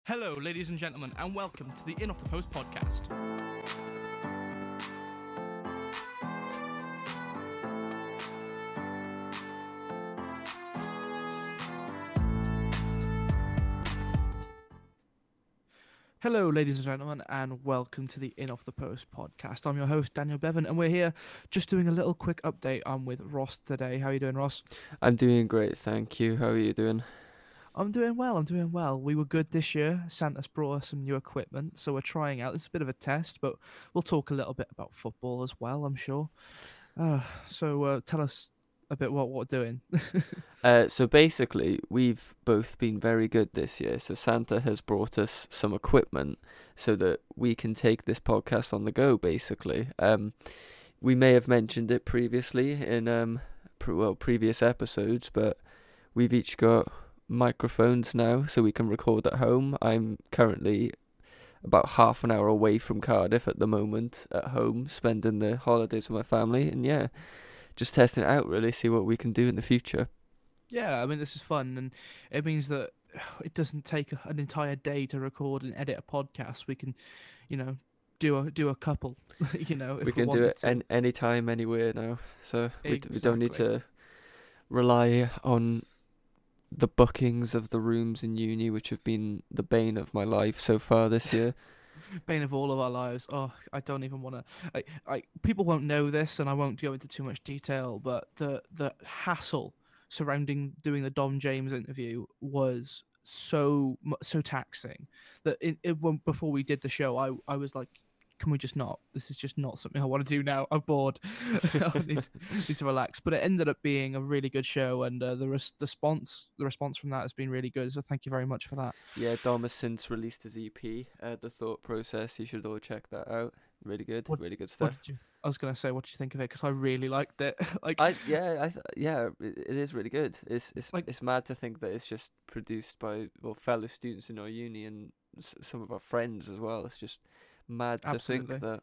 Hello, ladies and gentlemen, and welcome to the In Off the Post podcast. Hello, ladies and gentlemen, and welcome to the In Off the Post podcast. I'm your host, Daniel Bevan, and we're here just doing a little quick update. I'm with Ross today. How are you doing, Ross? I'm doing great, thank you. How are you doing? I'm doing well. We were good this year. Santa's brought us some new equipment, so we're trying out. This is a bit of a test, but we'll talk a little bit about football as well, I'm sure. So tell us a bit what we're doing. So basically, we've both been very good this year. So Santa has brought us some equipment so that we can take this podcast on the go, basically. We may have mentioned it previously in previous episodes, but we've each got microphones now so we can record at home. I'm currently about half an hour away from Cardiff at the moment, at home, spending the holidays with my family, and yeah, just testing it out, really, see what we can do in the future. Yeah, I mean, this is fun, and it means that it doesn't take an entire day to record and edit a podcast. We can, do a couple, if We can do wanted it to. anytime, anywhere now, so we don't need Exactly. to rely on the bookings of the rooms in uni, which have been the bane of my life so far this year. Bane of all of our lives. Oh, I don't even want to. People won't know this, and I won't go into too much detail. But the hassle surrounding doing the Dom James interview was so taxing that before we did the show, I was like, can we just not? This is just not something I want to do now. I'm bored. I need to relax. But it ended up being a really good show, and the response from that has been really good. So thank you very much for that. Yeah, Dom has since released his EP, The Thought Process. You should all check that out. Really good, What really good what stuff. did you? I was gonna say, what did you think of it? Because I really liked it. It is really good. Like It's mad to think that it's just produced by fellow students in our uni and some of our friends as well. It's just mad to think absolutely, that.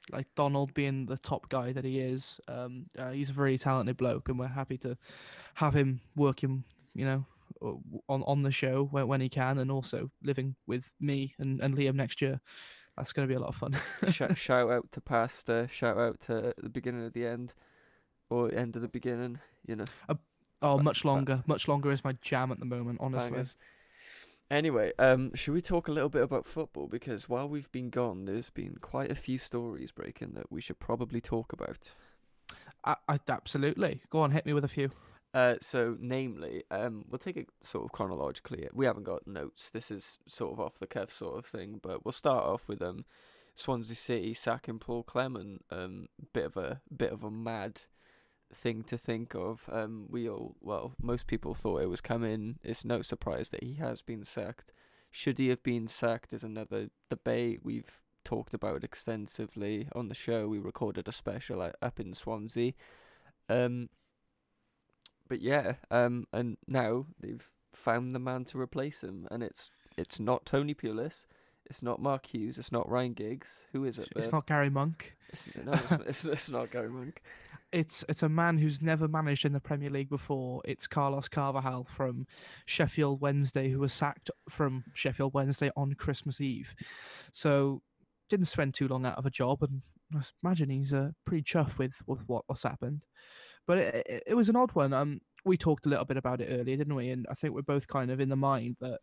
like Donald being the top guy that he is. He's a very talented bloke, and we're happy to have him working. On the show when he can, and also living with me and Liam next year. That's going to be a lot of fun. Shout out to Pasta, shout out to the beginning of the end, or end of the beginning, you know. Uh, oh, Ba- much ba- longer. Much longer is my jam at the moment, honestly. Bangers. Anyway, should we talk a little bit about football? Because while we've been gone, there's been quite a few stories breaking that we should probably talk about. I absolutely. Go on, hit me with a few. So namely, we'll take it sort of chronologically. We haven't got notes. This is sort of off the cuff sort of thing, but we'll start off with Swansea City sacking Paul Clement. Bit of a mad thing to think of. Most people thought it was coming. It's no surprise that he has been sacked. Should he have been sacked is another debate. We've talked about extensively on the show. We recorded a special up in Swansea. But yeah, and now they've found the man to replace him, and it's not Tony Pulis, it's not Mark Hughes, it's not Ryan Giggs. Who is it? It's not Gary Monk. It's not Gary Monk. It's a man who's never managed in the Premier League before. It's Carlos Carvalhal from Sheffield Wednesday, who was sacked from Sheffield Wednesday on Christmas Eve. So didn't spend too long out of a job, and I imagine he's pretty chuffed with what's happened. But it was an odd one. We talked a little bit about it earlier, didn't we? And I think we're both kind of in the mind that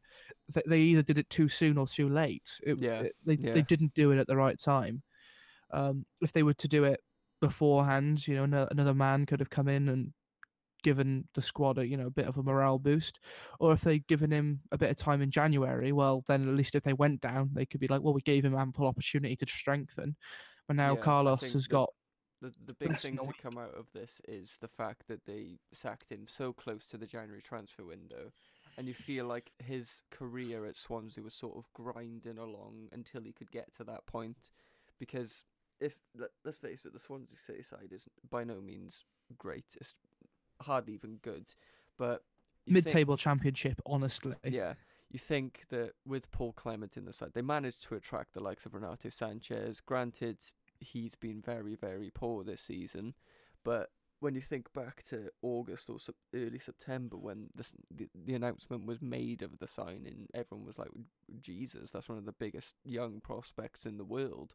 they either did it too soon or too late. They didn't do it at the right time. If they were to do it beforehand, another man could have come in and given the squad a bit of a morale boost. Or if they'd given him a bit of time in January, well, then at least if they went down, they could be like, well, we gave him ample opportunity to strengthen. But now Yeah, I Carlos think has that got the big less than thing a to week. come out of this is the fact that they sacked him so close to the January transfer window, and you feel like his career at Swansea was sort of grinding along until he could get to that point. Because let's face it, the Swansea City side is by no means great. It's hardly even good, but Mid-table championship, honestly. yeah, you think that with Paul Clement in the side, they managed to attract the likes of Renato Sanchez. Granted, he's been very, very poor this season, but when you think back to August or early September when the announcement was made of the signing, everyone was like, Jesus, that's one of the biggest young prospects in the world.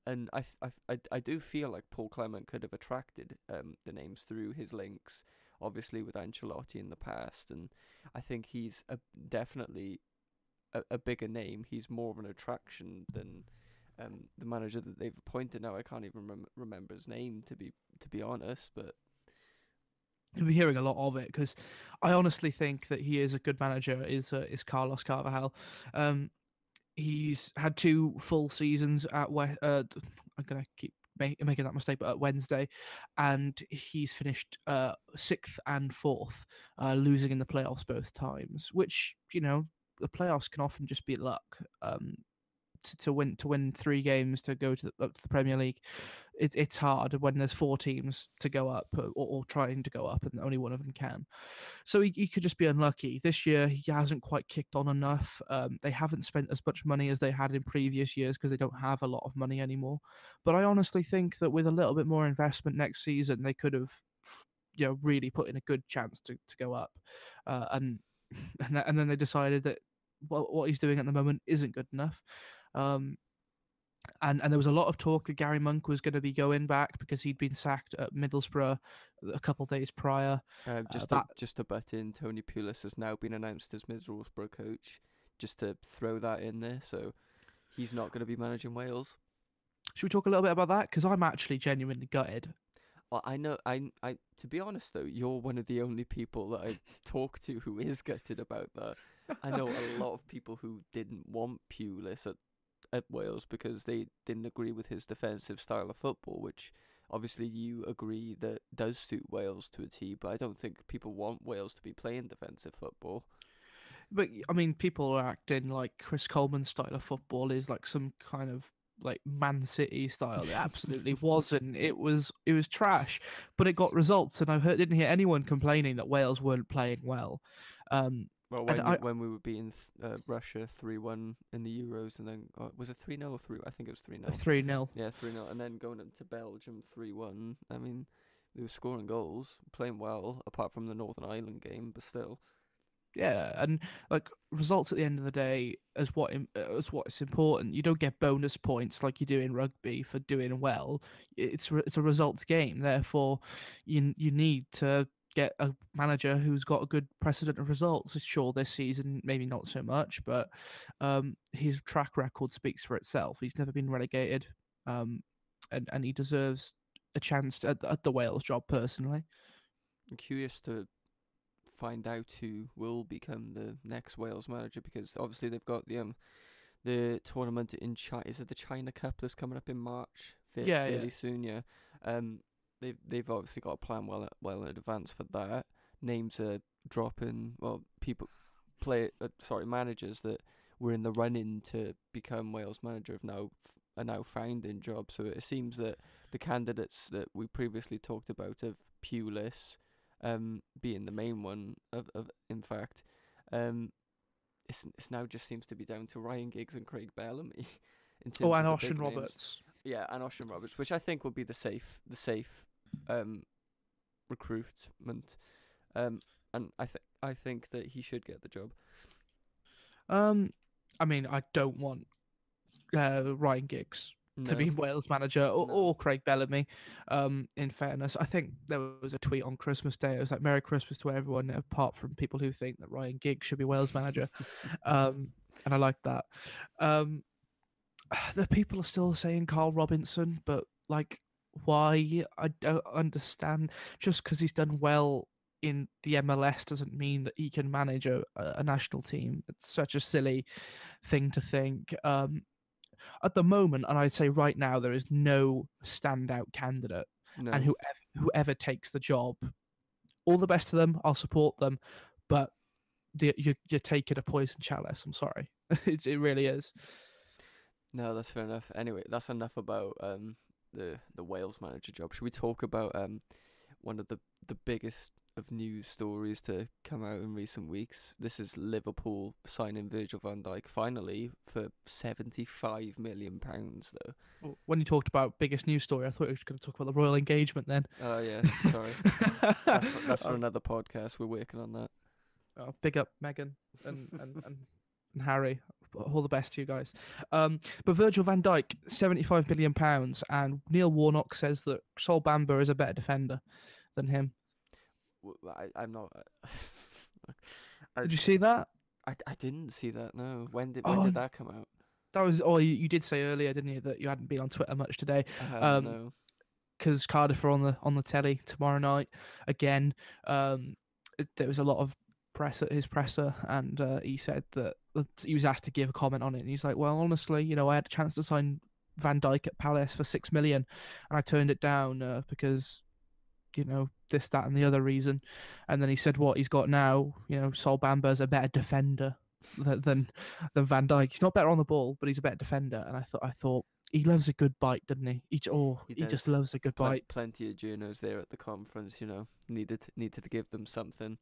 And I do feel like Paul Clement could have attracted the names through his links, obviously with Ancelotti in the past, and I think he's definitely a bigger name. He's more of an attraction than the manager that they've appointed now. I can't even remember his name to be honest, but you'll be hearing a lot of it because I honestly think that he is a good manager. Is Carlos Carvalhal. He's had 2 full seasons at I'm gonna keep making that mistake, but at Wednesday, and he's finished 6th and 4th, losing in the playoffs both times. Which, you know, the playoffs can often just be luck. To win 3 games to go up to the Premier League, it's hard when there's 4 teams to go up or trying to go up, and only one of them can. So he could just be unlucky. This year he hasn't quite kicked on enough. They haven't spent as much money as they had in previous years because they don't have a lot of money anymore. But I honestly think that with a little bit more investment next season, they could have, you know, really put in a good chance to go up. And then they decided that what he's doing at the moment isn't good enough. And there was a lot of talk that Gary Monk was going to be going back because he'd been sacked at Middlesbrough a couple of days prior. Just to butt in, Tony Pulis has now been announced as Middlesbrough coach. Just to throw that in there, so he's not going to be managing Wales. Should we talk a little bit about that? Because I'm actually genuinely gutted. Well, I know. I to be honest though, you're one of the only people that I talk to who is gutted about that. I know a lot of people who didn't want Pulis at Wales because they didn't agree with his defensive style of football, which obviously you agree that does suit Wales to a T, but I don't think people want Wales to be playing defensive football. But I mean, people are acting like Chris Coleman's style of football is like some kind of like Man City style. It absolutely wasn't. It was trash, but it got results, and didn't hear anyone complaining that Wales weren't playing well. Well, when we were beating Russia 3-1 in the Euros, and then was it 3-0 or 3? I think it was 3-0. 3-0. Yeah, 3-0, and then going into Belgium 3-1. I mean, they were scoring goals, playing well, apart from the Northern Ireland game, but still. Yeah, and like results at the end of the day is what's important. You don't get bonus points like you do in rugby for doing well. It's a results game. Therefore, you need to get a manager who's got a good precedent of results. Sure, this season maybe not so much, but his track record speaks for itself. He's never been relegated, and he deserves a chance at the Wales job. Personally, I'm curious to find out who will become the next Wales manager, because obviously they've got the tournament in China. Is it the China Cup that's coming up in March? Fairly soon, yeah. They've obviously got a plan well in advance for that. Names are dropping. Well, managers that were in the run-in to become Wales manager are now finding jobs. So it seems that the candidates that we previously talked about of Pulis, being the main one in fact, it's now just seems to be down to Ryan Giggs and Craig Bellamy. And Ocean Roberts. Yeah, and Ocean Roberts, which I think would be the safe recruitment, and I think that he should get the job. I mean, I don't want Ryan Giggs to be Wales manager or Craig Bellamy. In fairness, I think there was a tweet on Christmas Day. It was like "Merry Christmas to everyone," apart from people who think that Ryan Giggs should be Wales manager, and I like that. The people are still saying Carl Robinson, but like, why? I don't understand. Just because he's done well in the MLS doesn't mean that he can manage a national team. It's such a silly thing to think. At the moment, and I'd say right now, there is no standout candidate. No. And whoever takes the job, all the best to them. I'll support them, but you're taking a poison chalice. I'm sorry, it really is. No, that's fair enough. Anyway, that's enough about the Wales manager job. Should we talk about one of the biggest of news stories to come out in recent weeks. This is Liverpool signing Virgil van Dijk finally for £75 million though. When you talked about biggest news story, I thought you were going to talk about the royal engagement then. Oh yeah, sorry. that's for another podcast. We're working on that. Oh, big up Meghan and Harry. All the best to you guys. But Virgil van Dijk, £75 million, and Neil Warnock says that Sol Bamba is a better defender than him. I'm not. Did you see that? I didn't see that. No. When did that come out? That was. Oh, you did say earlier, didn't you, that you hadn't been on Twitter much today? No. Because Cardiff are on the telly tomorrow night again. There was a lot of press at his presser, and he said that he was asked to give a comment on it, and he's like, "Well, honestly, I had a chance to sign Van Dijk at Palace for £6 million, and I turned it down because." This, that, and the other reason. And then he said what he's got now, Sol Bamba is a better defender than Van Dijk. He's not better on the ball, but he's a better defender. And I thought he loves a good bite, doesn't he? He just loves a good bite. Plenty of journos there at the conference, needed to give them something.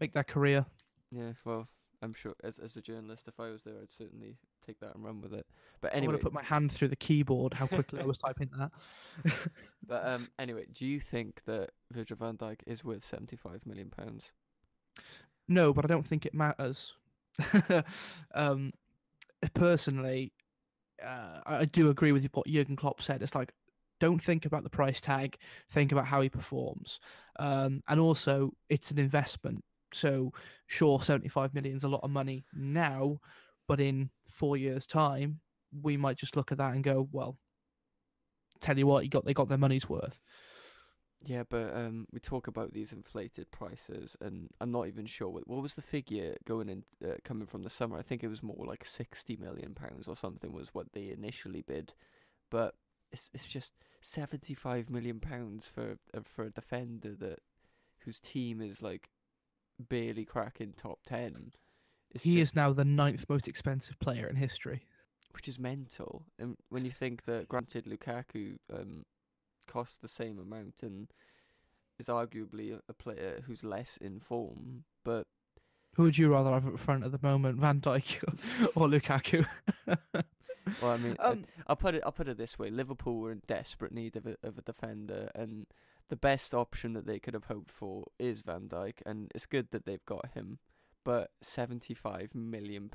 Make their career. Yeah, well, I'm sure as a journalist, if I was there, I'd certainly take that and run with it. But anyway, I would have put my hand through the keyboard. How quickly I was typing that. But anyway, do you think that Virgil van Dijk is worth £75 million? No, but I don't think it matters. Personally, I do agree with what Jurgen Klopp said. It's like, don't think about the price tag. Think about how he performs. And also, it's an investment. So, sure, 75 million is a lot of money now, but in 4 years' time, we might just look at that and go, well, tell you what, they got their money's worth. Yeah, but we talk about these inflated prices, and I'm not even sure what was the figure coming from the summer. I think it was more like £60 million or something was what they initially bid, but it's just £75 million for a defender whose team is like barely cracking top 10. He is now the 9th most expensive player in history, which is mental. And when you think that, granted, Lukaku costs the same amount and is arguably a player who's less in form, but who would you rather have at front at the moment, Van Dijk or Lukaku? Well, I mean, I'll put it this way: Liverpool were in desperate need of a defender, and the best option that they could have hoped for is Van Dijk, and it's good that they've got him. But £75 million.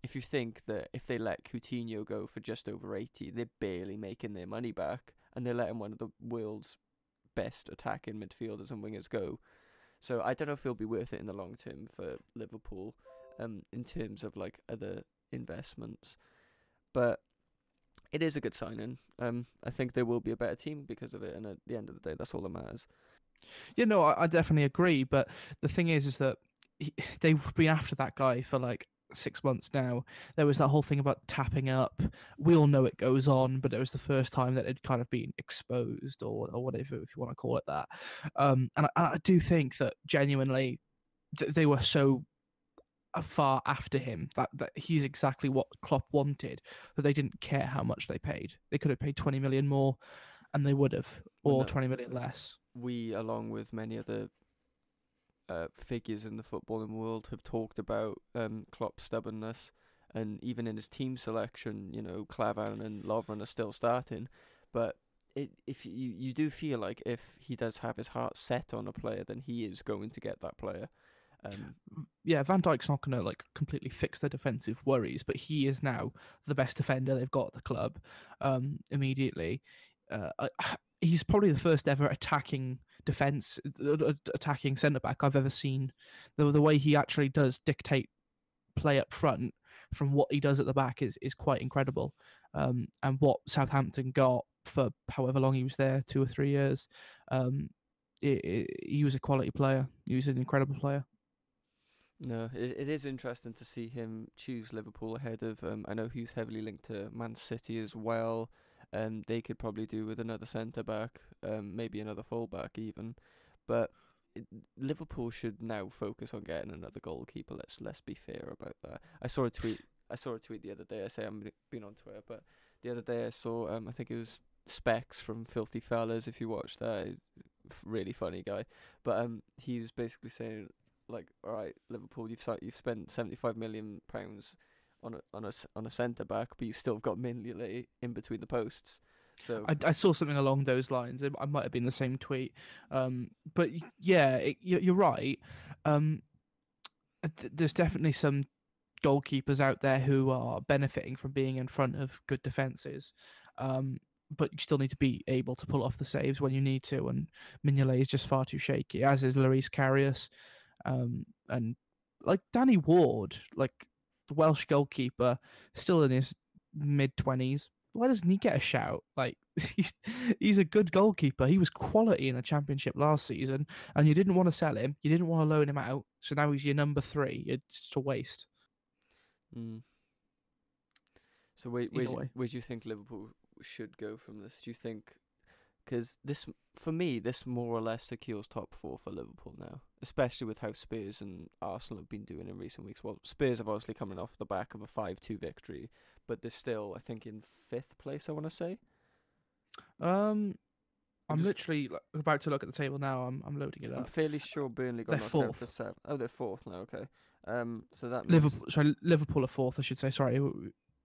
If you think that if they let Coutinho go for just over 80, they're barely making their money back, and they're letting one of the world's best attacking midfielders and wingers go. So I don't know if it'll be worth it in the long term for Liverpool, in terms of like other investments. But it is a good signing. I think there will be a better team because of it, and at the end of the day, that's all that matters. I definitely agree. But the thing is that they've been after that guy for like 6 months now. There was that whole thing about tapping up. We all know it goes on, but it was the first time that it had kind of been exposed, or whatever, if you want to call it that. And I do think that genuinely they were so far after him that he's exactly what Klopp wanted, that they didn't care how much they paid. They could have paid 20 million more, and they would have, or 20 million less. We, along with many other figures in the footballing world, have talked about Klopp's stubbornness, and even in his team selection, Klavan and Lovren are still starting, but if you do feel like if he does have his heart set on a player, then he is going to get that player. Van Dijk's not going to like completely fix their defensive worries, but he is now the best defender they've got at the club. Immediately, he's probably the first ever attacking centre back I've ever seen. The way he actually does dictate play up front from what he does at the back is quite incredible. And what Southampton got for however long he was there, 2 or 3 years, he was a quality player. He was an incredible player. No, it is interesting to see him choose Liverpool ahead of, I know he's heavily linked to Man City as well. They could probably do with another centre-back, maybe another full-back even. But Liverpool should now focus on getting another goalkeeper. Let's be fair about that. I saw a tweet the other day. I say I haven't been on Twitter, but the other day I saw, I think it was Specs from Filthy Fellas, if you watched that. really funny guy. But he was basically saying like, all right, Liverpool, you've spent £75 million on a centre back, but you've still got Mignolet in between the posts. So I saw something along those lines. It might have been the same tweet. But yeah, you're right. There's definitely some goalkeepers out there who are benefiting from being in front of good defences. But you still need to be able to pull off the saves when you need to, and Mignolet is just far too shaky, as is Lloris Karius. And like Danny Ward, like the Welsh goalkeeper, still in his mid-20s. Why doesn't he get a shout? Like he's a good goalkeeper. He was quality in the Championship last season, and you didn't want to sell him. You didn't want to loan him out. So now he's your number 3. It's just a waste. So where do you think Liverpool should go from this? Do you think, because this, for me, this more or less secures top 4 for Liverpool now, especially with how Spurs and Arsenal have been doing in recent weeks. Well, Spurs have obviously coming off the back of a 5-2 victory, but they're still, I think, in 5th place, I want to say. I'm literally about to look at the table now. I'm loading it up. I'm fairly sure Burnley got knocked out for 7. Oh, they're 4th now. Okay. So that means Liverpool are 4th, I should say. Sorry,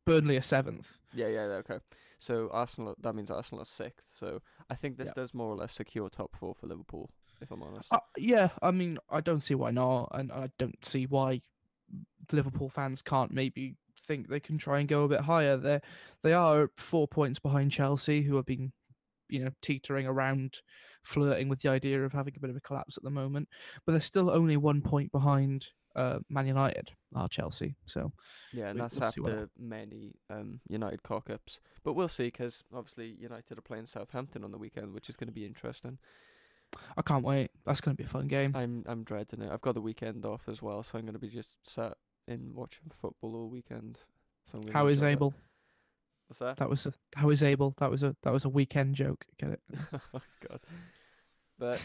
Burnley are 7th. Yeah. Okay. So Arsenal. That means Arsenal are 6th. So I think this does more or less secure top 4 for Liverpool, if I'm honest. Yeah. I mean, I don't see why not, and I don't see why Liverpool fans can't maybe think they can try and go a bit higher. They are 4 points behind Chelsea, who have been, teetering around, flirting with the idea of having a bit of a collapse at the moment. But they're still only 1 point behind Man United, are Chelsea. So yeah, and that's after many United cock-ups. But we'll see, because obviously United are playing Southampton on the weekend, which is going to be interesting. I can't wait. That's going to be a fun game. I'm dreading it. I've got the weekend off as well, so I'm going to be just sat in watching football all weekend. So How is Abel? What's that? How is Abel? That was a weekend joke. Get it? Oh God. But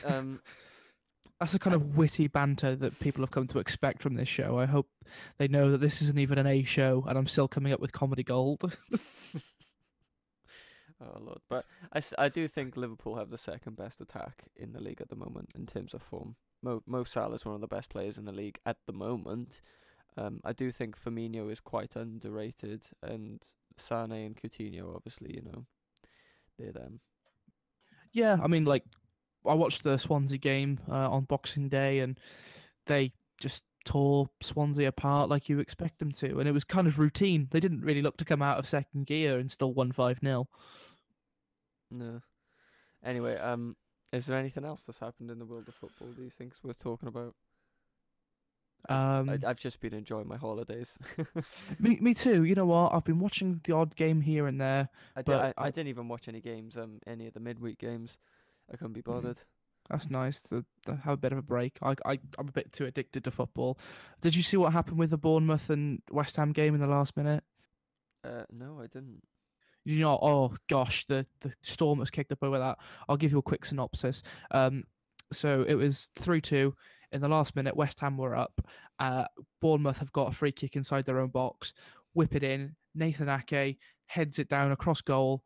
that's the kind of witty banter that people have come to expect from this show. I hope they know that this isn't even an A show, and I'm still coming up with comedy gold. Oh Lord! But I do think Liverpool have the second best attack in the league at the moment in terms of form. Mo Salah is one of the best players in the league at the moment. I do think Firmino is quite underrated, and Sane and Coutinho, obviously, they're them. Yeah, I mean, like, I watched the Swansea game on Boxing Day, and they just tore Swansea apart like you expect them to, and it was kind of routine. They didn't really look to come out of second gear and still won 5-0. No. Anyway, is there anything else that's happened in the world of football do you think is worth talking about? I've just been enjoying my holidays. me too. You know what? I've been watching the odd game here and there. I didn't even watch any games, any of the midweek games. I couldn't be bothered. That's nice to have a bit of a break. I'm a bit too addicted to football. Did you see what happened with the Bournemouth and West Ham game in the last minute? No, I didn't. Oh gosh, the storm was kicked up over that. I'll give you a quick synopsis. So it was 3-2 in the last minute. West Ham were up. Bournemouth have got a free kick inside their own box. Whip it in. Nathan Ake heads it down across goal.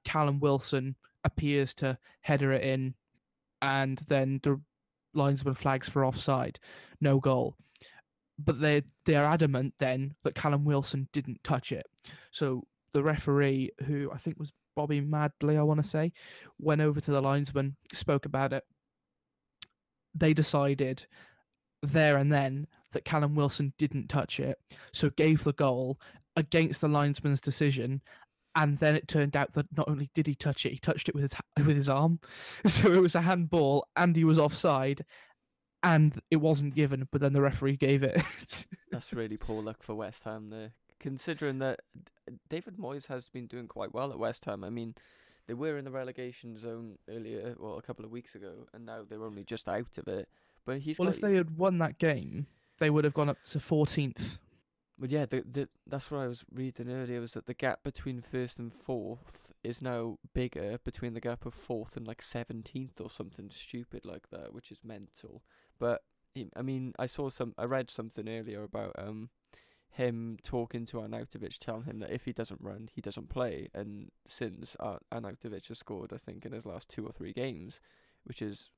Callum Wilson appears to header it in, and then the linesman flags for offside. No goal. But they're adamant then that Callum Wilson didn't touch it. So the referee, who I think was Bobby Madley, I want to say, went over to the linesman, spoke about it. They decided there and then that Callum Wilson didn't touch it, so gave the goal against the linesman's decision. And then it turned out that not only did he touch it, he touched it with his arm. So it was a handball, and he was offside, and it wasn't given. But then the referee gave it. That's really poor luck for West Ham there, considering that David Moyes has been doing quite well at West Ham. I mean, they were in the relegation zone earlier, a couple of weeks ago, and now they're only just out of it. But if they had won that game, they would have gone up to 14th. But yeah, that's what I was reading earlier, was that the gap between 1st and 4th is now bigger between the gap of 4th and like 17th or something stupid like that, which is mental. But I mean, I read something earlier about him talking to Arnautovic, telling him that if he doesn't run, he doesn't play. And since Arnautovic has scored, I think, in his last 2 or 3 games, which is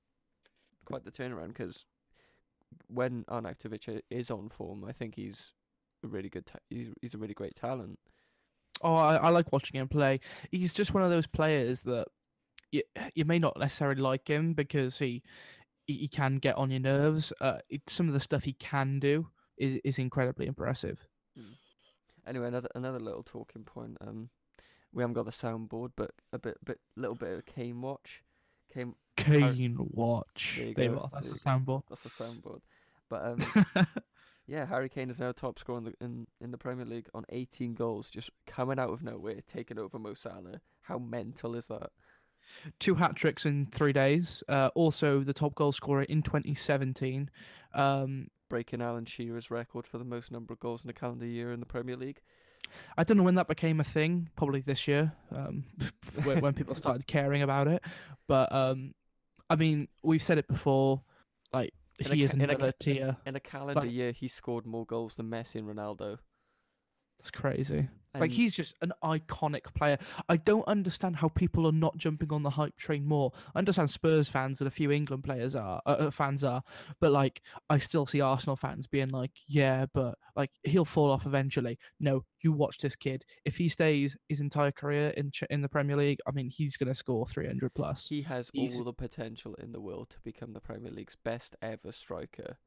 quite the turnaround, because when Arnautovic is on form, I think he's a really good. He's a really great talent. Oh, I like watching him play. He's just one of those players that you may not necessarily like him because he can get on your nerves. Some of the stuff he can do is incredibly impressive. Anyway, another little talking point. We haven't got the soundboard, but little bit of Kane watch. Kane watch. There you There go. that's the soundboard. That's the soundboard. But yeah, Harry Kane is now top scorer in the Premier League on 18 goals, just coming out of nowhere, taking over Mo Salah. How mental is that? 2 hat-tricks in 3 days. Also, the top goal scorer in 2017. Breaking Alan Shearer's record for the most number of goals in a calendar year in the Premier League. I don't know when that became a thing, probably this year, when people started caring about it. But, I mean, we've said it before, like, he is another tier. In a calendar year, he scored more goals than Messi and Ronaldo. That's crazy. Like, he's just an iconic player. I don't understand how people are not jumping on the hype train more. I understand Spurs fans and a few England players fans are, but like, I still see Arsenal fans being like, yeah, but like, he'll fall off eventually. No, you watch this kid. If he stays his entire career in the Premier League, I mean, he's going to score 300 plus. He has all the potential in the world to become the Premier League's best ever striker.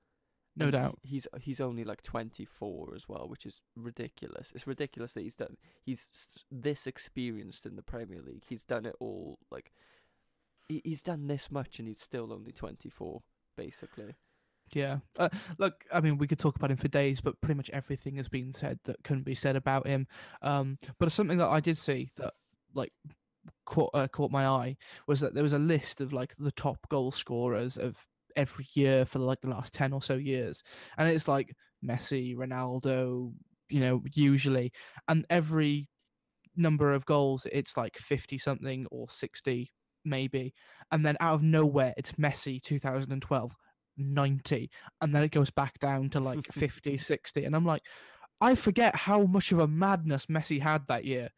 No doubt. He's only like 24 as well, which is ridiculous. It's ridiculous that he's this experienced in the Premier League. He's done it all. Like, he's done this much and he's still only 24, basically. Yeah. Look, I mean, we could talk about him for days, but pretty much everything has been said that couldn't be said about him. But something that I did see that like caught my eye was that there was a list of like the top goal scorers of every year for like the last 10 or so years, and it's like Messi, Ronaldo, usually, and every number of goals it's like 50 something or 60 maybe, and then out of nowhere it's Messi 2012 90, and then it goes back down to like 50 60, and I'm like, I forget how much of a madness Messi had that year.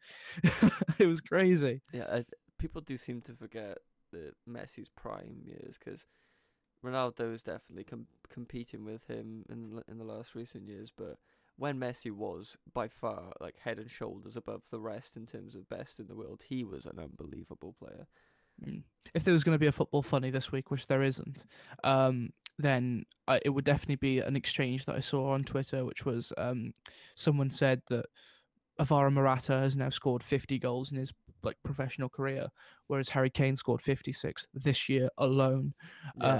It was crazy. Yeah, people do seem to forget the Messi's prime years, because Ronaldo is definitely competing with him in the last recent years, but when Messi was by far like head and shoulders above the rest in terms of best in the world, he was an unbelievable player. If there was going to be a football funny this week, which there isn't, then it would definitely be an exchange that I saw on Twitter, which was someone said that Alvaro Morata has now scored 50 goals in his like professional career, whereas Harry Kane scored 56 this year alone. Yeah.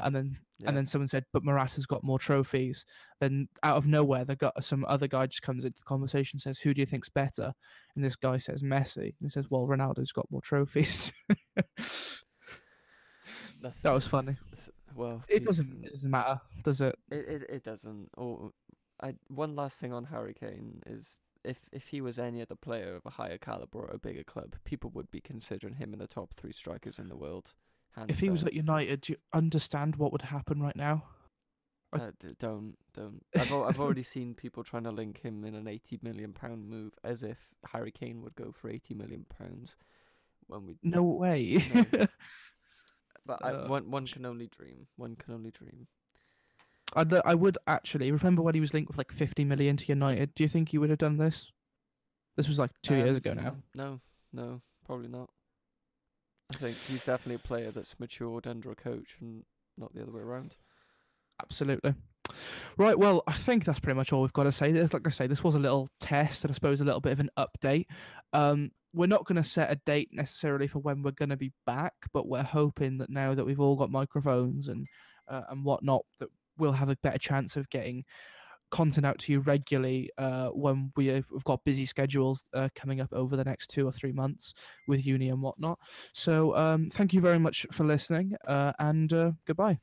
And then someone said, but Morata's got more trophies. Then out of nowhere, some other guy just comes into the conversation, says, who do you think's better? And this guy says Messi. And he says, well, Ronaldo's got more trophies. That was funny. Well, it doesn't matter, does it? It doesn't. One last thing on Harry Kane is, if he was any other player of a higher caliber or a bigger club, people would be considering him in the top 3 strikers in the world. If he was at United, do you understand what would happen right now? Don't. I've already seen people trying to link him in an £80 million move, as if Harry Kane would go for £80 million. No way. No. But one can only dream. One can only dream. I would actually remember when he was linked with like 50 million to United. Do you think he would have done this? This was like 2 years ago now. No, probably not. I think he's definitely a player that's matured under a coach and not the other way around. Absolutely. Right, well, I think that's pretty much all we've got to say. Like I say, this was a little test and I suppose a little bit of an update. We're not going to set a date necessarily for when we're going to be back, but we're hoping that now that we've all got microphones and whatnot, that we'll have a better chance of getting content out to you regularly when we've got busy schedules coming up over the next 2 or 3 months with uni and whatnot. So thank you very much for listening and goodbye.